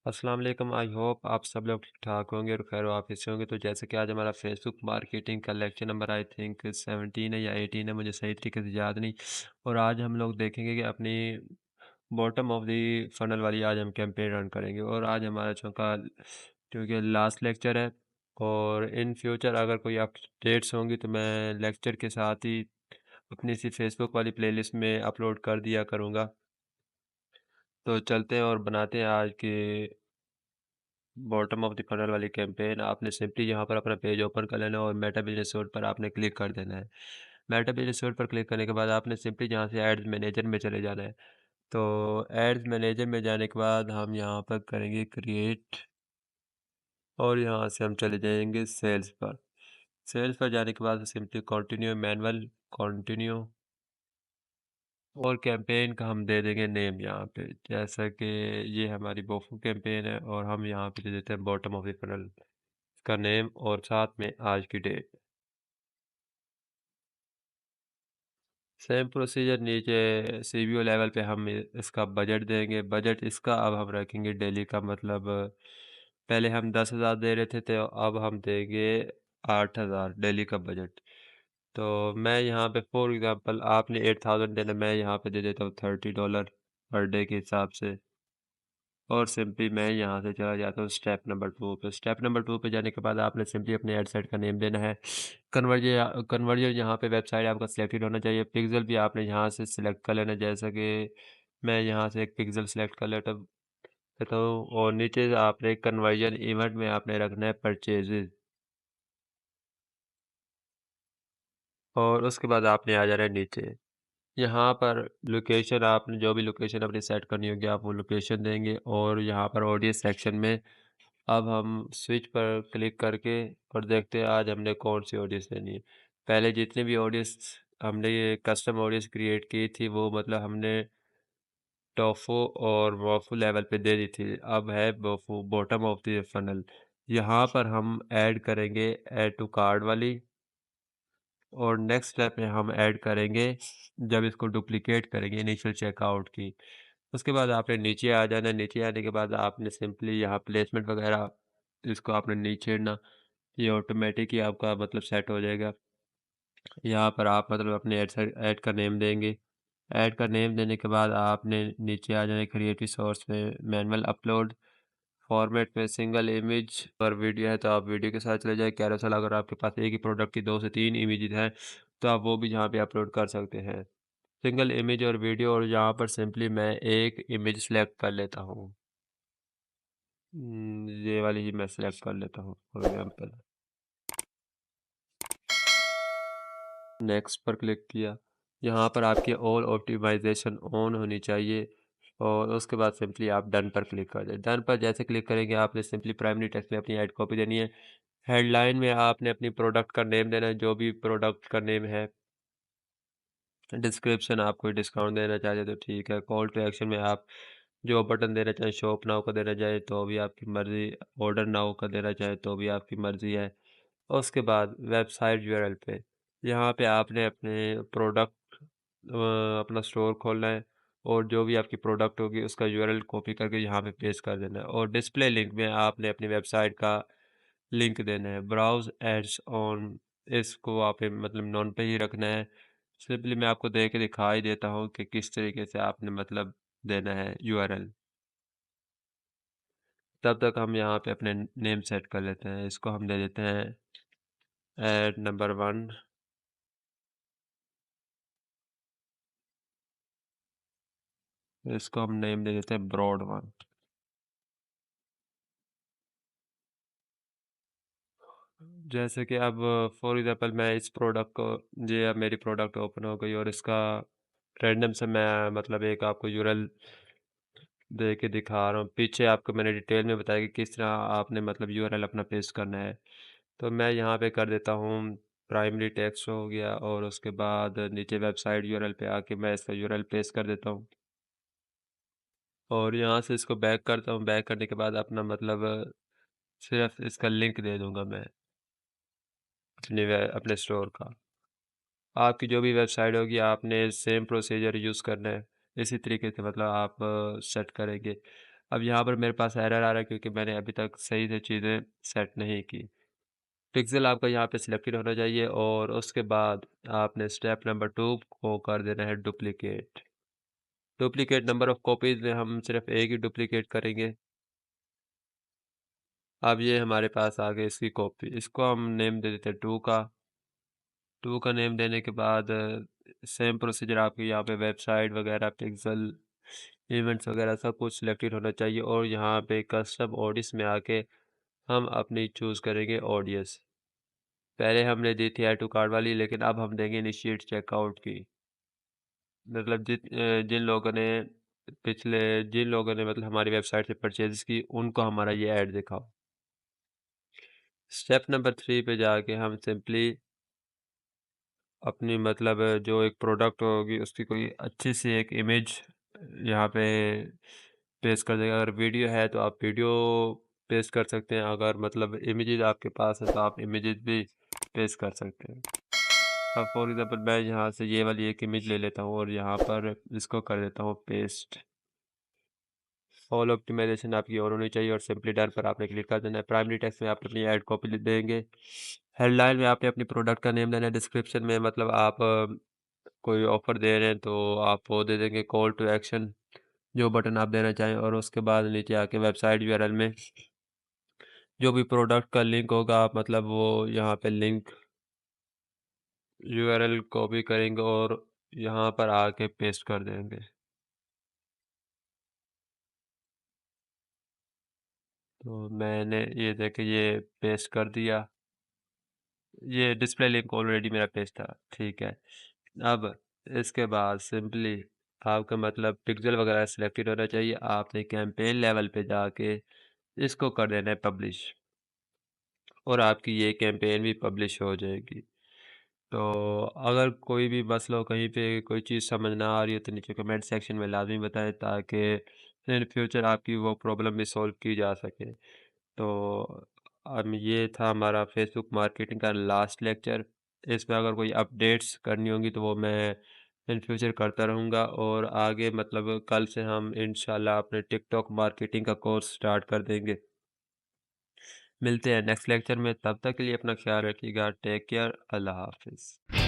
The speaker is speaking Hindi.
अस्सलाम वालेकुम। आई होप आप सब लोग ठीक ठाक होंगे और खैर वाफिस से होंगे। तो जैसे कि आज हमारा फेसबुक मार्केटिंग का लेक्चर नंबर आई थिंक 17 है या 18 है, मुझे सही तरीके से याद नहीं। और आज हम लोग देखेंगे कि अपनी बॉटम ऑफ द फनल वाली आज हम कैंपेन रन करेंगे। और आज हमारा चूँकि क्योंकि लास्ट लेक्चर है और इन फ्यूचर अगर कोई अपडेट्स होंगी तो मैं लेक्चर के साथ ही अपनी सी फेसबुक वाली प्लेलिस्ट में अपलोड कर दिया करूँगा। तो चलते हैं और बनाते हैं आज के बॉटम ऑफ द फनल वाली कैंपेन। आपने सिंपली यहाँ पर अपना पेज ओपन कर लेना और मेटा बिजनेस सूट पर आपने क्लिक कर देना है। मेटा बिजनेस सूट पर क्लिक करने के बाद आपने सिंपली यहाँ से एड्स मैनेजर में चले जाना है। तो एड्स मैनेजर में जाने के बाद हम यहाँ पर करेंगे क्रिएट और यहाँ से हम चले जाएंगे सेल्स पर। सेल्स पर जाने के बाद सिंपली कंटिन्यू मैनुअल कंटिन्यू और कैंपेन का हम दे देंगे नेम यहाँ पे, जैसा कि ये हमारी बोफो कैंपेन है और हम यहाँ पे दे देते हैं बॉटम ऑफ द फनल का नेम और साथ में आज की डेट। सेम प्रोसीजर नीचे सीबीओ लेवल पे हम इसका बजट देंगे। बजट इसका अब हम रखेंगे डेली का, मतलब पहले हम 10,000 दे रहे थे तो अब हम देंगे 8,000 डेली का बजट। तो मैं यहाँ पे फॉर एग्जांपल आपने 8,000 देना, मैं यहाँ पे दे देता हूँ $30 पर डे के हिसाब से। और सिंपली मैं यहाँ से चला जाता हूँ स्टेप नंबर 2 पे। स्टेप नंबर 2 पे जाने के बाद आपने सिंपली अपने वेबसाइट का नेम देना है। कन्वर्जन यहाँ पे वेबसाइट आपका सिलेक्टेड होना चाहिए। पिक्सल भी आपने यहाँ से सिलेक्ट कर लेना, जैसा कि मैं यहाँ से एक पिक्सल सिलेक्ट कर लेता हूँ। और नीचे आपने कन्वर्जन इवेंट में आपने रखना है परचेजेज और उसके बाद आपने आ जाना है नीचे। यहाँ पर लोकेशन आपने जो भी लोकेशन अपनी सेट करनी होगी आप वो लोकेशन देंगे। और यहाँ पर ऑडियंस सेक्शन में अब हम स्विच पर क्लिक करके और देखते हैं आज हमने कौन सी ऑडियंस लेनी है। पहले जितनी भी ऑडियंस हमने ये कस्टम ऑडियंस क्रिएट की थी वो मतलब हमने टोफू और वोफू लेवल पे दे दी थी। अब है वोफू बॉटम ऑफ द फनल। यहाँ पर हम ऐड करेंगे ऐड टू कार्ड वाली और नेक्स्ट स्टेप में हम ऐड करेंगे जब इसको डुप्लीकेट करेंगे इनिशियल चेकआउट की। उसके बाद आपने नीचे आ जाना। नीचे आने के बाद आपने सिंपली यहाँ प्लेसमेंट वगैरह इसको आपने नहीं छेड़ना, ये ऑटोमेटिक ही आपका मतलब सेट हो जाएगा। यहाँ पर आप मतलब अपने ऐड का नेम देंगे। ऐड का नेम देने के बाद आपने नीचे आ जाना क्रिएटिव सोर्स में मैनुअल अपलोड फॉर्मेट में सिंगल इमेज पर वीडियो है तो आप वीडियो के साथ चले जाए। कैरोसेल अगर आपके पास एक ही प्रोडक्ट की 2 से 3 इमेजेस हैं तो आप वो भी यहाँ पे अपलोड कर सकते हैं। सिंगल इमेज और वीडियो, और यहाँ पर सिंपली मैं एक इमेज सेलेक्ट कर लेता हूँ। ये वाली ही मैं सेलेक्ट कर लेता हूँ फॉर एग्जांपल। नेक्स्ट पर क्लिक किया। यहाँ पर आपकी ऑल ऑप्टिमाइजेशन ऑन होनी चाहिए और उसके बाद सिंपली आप डन पर क्लिक कर दें। डन पर जैसे क्लिक करेंगे आपने सिंपली प्राइमरी टेक्स्ट में अपनी ऐड कॉपी देनी है। हेडलाइन में आपने अपनी प्रोडक्ट का नेम देना है, जो भी प्रोडक्ट का नेम है। डिस्क्रिप्शन आप कोई डिस्काउंट देना चाहते तो ठीक है। कॉल टू एक्शन में आप जो बटन देना चाहें, शॉप नाउ का देना चाहे तो भी आपकी मर्ज़ी, ऑर्डर नाउ का देना चाहे तो भी आपकी मर्ज़ी है। और उसके बाद वेबसाइट यूआरएल पे यहाँ पे आपने अपने प्रोडक्ट अपना स्टोर खोलना है और जो भी आपकी प्रोडक्ट होगी उसका यूआरएल कॉपी करके यहाँ पे पेस्ट कर देना है। और डिस्प्ले लिंक में आपने अपनी वेबसाइट का लिंक देना है। ब्राउज एड्स ऑन, इसको आपने मतलब नॉन पे ही रखना है। सिंपली मैं आपको दे के दिखा ही देता हूँ कि किस तरीके से आपने मतलब देना है यूआरएल। तब तक हम यहाँ पे अपने नेम सेट कर लेते हैं। इसको हम दे देते हैं ऐड नंबर 1। इसको हम नेम दे देते हैं ब्रॉड 1। जैसे कि अब फॉर एग्जांपल मैं इस प्रोडक्ट को, ये अब मेरी प्रोडक्ट ओपन हो गई और इसका रैंडम से मैं मतलब एक आपको यूआरएल दे के दिखा रहा हूँ। पीछे आपको मैंने डिटेल में बताया कि किस तरह आपने मतलब यूआरएल अपना पेस्ट करना है। तो मैं यहाँ पे कर देता हूँ प्राइमरी टेक्स्ट हो गया और उसके बाद नीचे वेबसाइट यूआरएल पे आके मैं इसका यूआरएल पेस्ट कर देता हूँ और यहाँ से इसको बैक करता हूँ। बैक करने के बाद अपना मतलब सिर्फ इसका लिंक दे दूँगा मैं अपने स्टोर का। आपकी जो भी वेबसाइट होगी आपने सेम प्रोसीजर यूज़ करना है। इसी तरीके से मतलब आप सेट करेंगे। अब यहाँ पर मेरे पास एरर आ रहा है क्योंकि मैंने अभी तक सही से चीज़ें सेट नहीं की। पिक्सेल आपका यहाँ पे सिलेक्टेड होना चाहिए और उसके बाद आपने स्टेप नंबर 2 को कर देना है duplicate. Duplicate number of copies में हम सिर्फ़ एक ही डुप्लिकेट करेंगे। अब ये हमारे पास आ गई इसकी कॉपी। इसको हम नेम दे देते हैं 2 का। 2 का नेम देने के बाद सेम प्रोसीजर आपके यहाँ पे वेबसाइट वगैरह, पिक्सेल, इवेंट्स वगैरह सब कुछ सिलेक्टेड होना चाहिए और यहाँ पे कस्टम ऑडियंस में आके हम अपनी चूज़ करेंगे ऑडियंस। पहले हमने दी थी ऐड टू कार्ट वाली, लेकिन अब हम देंगे इनिशिएट चेकआउट की। मतलब जिन लोगों ने मतलब हमारी वेबसाइट से परचेज़ की, उनको हमारा ये ऐड दिखाओ। स्टेप नंबर 3 पे जाके हम सिंपली अपनी मतलब जो एक प्रोडक्ट होगी उसकी कोई अच्छी सी एक इमेज यहाँ पे पेस्ट कर देंगे। अगर वीडियो है तो आप वीडियो पेस्ट कर सकते हैं, अगर मतलब इमेजेस आपके पास है तो आप इमेजेस भी पेस्ट कर सकते हैं। अब फॉर एग्ज़ाम्पल मैं यहाँ से ये वाली एक इमेज ले लेता हूँ और यहाँ पर इसको कर देता हूँ पेस्ट। ऑल ऑप्टिमाइजेशन आपकी ऑन होनी चाहिए और सिंपली डन पर आपने क्लिक कर देना है। प्राइमरी टेक्स्ट में आप अपनी ऐड कॉपी लिख देंगे। हेडलाइन में आपने अपनी प्रोडक्ट का नेम देना है। डिस्क्रिप्शन में मतलब आप कोई ऑफ़र दे रहे हैं तो आप वो दे देंगे कॉल टू एक्शन, जो बटन आप देना चाहें और उसके बाद नीचे आके वेबसाइट यूआरएल में जो भी प्रोडक्ट का लिंक होगा आप मतलब वो यहाँ पे लिंक यूआरएल कॉपी करेंगे और यहाँ पर आके पेस्ट कर देंगे। तो मैंने ये देखिए ये पेस्ट कर दिया। ये डिस्प्ले लिंक ऑलरेडी मेरा पेज था, ठीक है। अब इसके बाद सिंपली आपका मतलब पिक्सेल वगैरह सिलेक्टेड होना चाहिए। आपने कैंपेन लेवल पे जाके इसको कर देना है पब्लिश और आपकी ये कैंपेन भी पब्लिश हो जाएगी। तो अगर कोई भी मसला हो, कहीं पे कोई चीज़ समझ ना आ रही हो तो नीचे कमेंट सेक्शन में लाज़मी बताएँ ताकि इन फ्यूचर आपकी वो प्रॉब्लम भी सॉल्व की जा सके। तो अब ये था हमारा फेसबुक मार्केटिंग का लास्ट लेक्चर। इसमें अगर कोई अपडेट्स करनी होंगी तो वो मैं इन फ्यूचर करता रहूँगा और आगे मतलब कल से हम इंशाल्लाह अपने टिकटॉक मार्केटिंग का कोर्स स्टार्ट कर देंगे। मिलते हैं नेक्स्ट लेक्चर में, तब तक के लिए अपना ख्याल रखिएगा। Take care. अल्लाह हाफ़िज़।